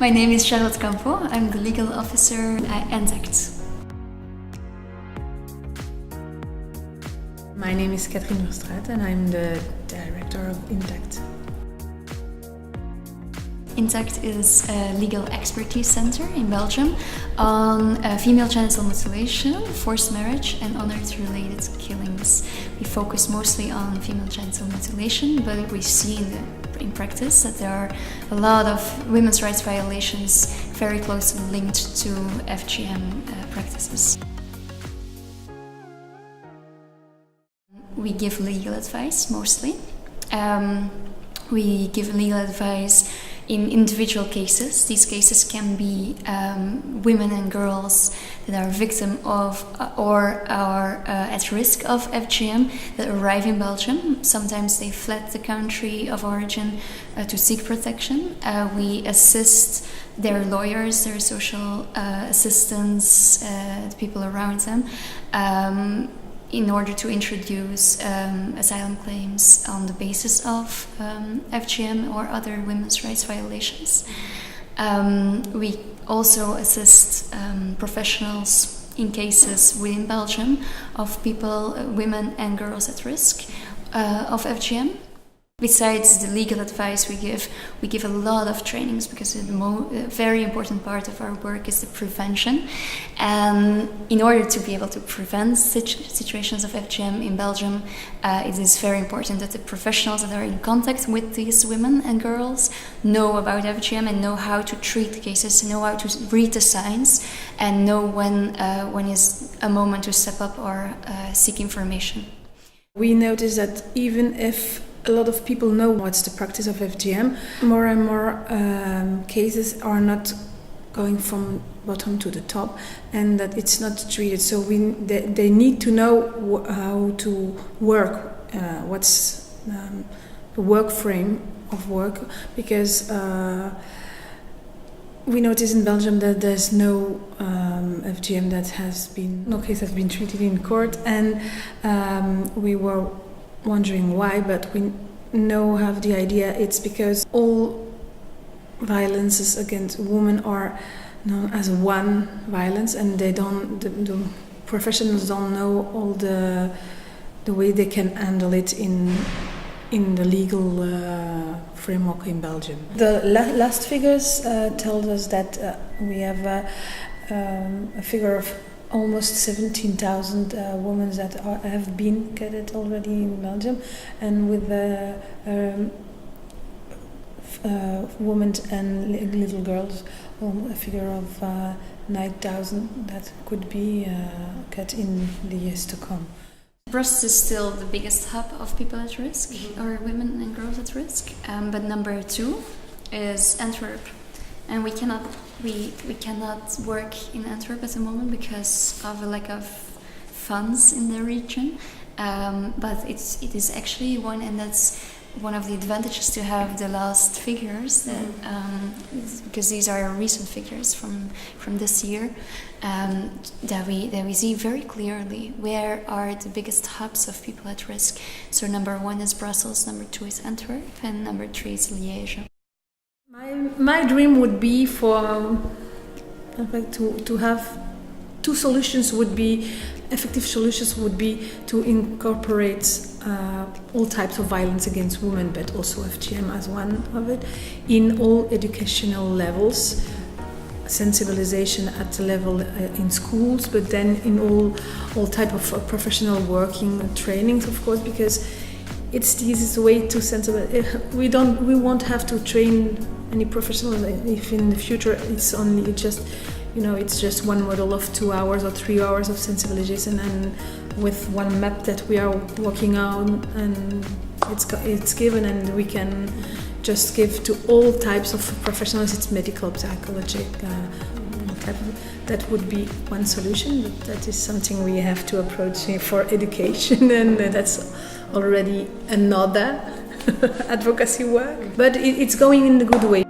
My name is Charlotte Campo. I'm the legal officer at Intact. My name is Katrien Verstraet and I'm the director of Intact. Intact is a legal expertise center in Belgium on female genital mutilation, forced marriage and honor-related killings. We focus mostly on female genital mutilation, but we see in practice that there are a lot of women's rights violations very closely linked to FGM practices. We give legal advice mostly. We give legal advice in individual cases. These cases can be women and girls that are victim of or are at risk of FGM that arrive in Belgium. Sometimes they fled the country of origin to seek protection. We assist their lawyers, their social assistants, the people around them, in order to introduce asylum claims on the basis of FGM or other women's rights violations. We also assist professionals in cases within Belgium of people, women and girls at risk of FGM. Besides the legal advice we give a lot of trainings because a very important part of our work is the prevention. And in order to be able to prevent situations of FGM in Belgium, it is very important that the professionals that are in contact with these women and girls know about FGM and know how to treat the cases, know how to read the signs, and know when is a moment to step up or seek information. We notice that even if a lot of people know what's the practice of FGM, more and more cases are not going from bottom to the top, and that it's not treated. So they need to know how to work, what's the work frame of work, because we notice in Belgium that there's no FGM no case has been treated in court, and we were wondering why, but we now have the idea it's because all violences against women are known as one violence, and the professionals don't know all the way they can handle it in the legal framework in Belgium. The last figures tell us that we have a figure of almost 17,000 women that have been cadet already in Belgium, and with women and little girls, a figure of 9,000 that could be cut in the years to come. Brussels is still the biggest hub of people at risk, or women and girls at risk, but number 2 is Antwerp. And we cannot work in Antwerp at the moment because of a lack of funds in the region. But it is actually one, and that's one of the advantages to have the last figures, because these are recent figures from this year, that we see very clearly where are the biggest hubs of people at risk. So number 1 is Brussels, number 2 is Antwerp, and number 3 is Liège. My dream would be for, in fact, to have two solutions. Effective solutions would be to incorporate all types of violence against women, but also FGM as one of it, in all educational levels. Sensibilization at the level in schools, but then in all type of professional working trainings, of course, because it's the easiest way to sensibilize. We won't have to train any professionals if in the future it's just one model of 2 hours or 3 hours of sensibilization, and with one map that we are working on, and it's given, and we can just give to all types of professionals. It's medical, psychological, that would be one solution, but that is something we have to approach for education, and that's already another advocacy work. But it's going in the good way.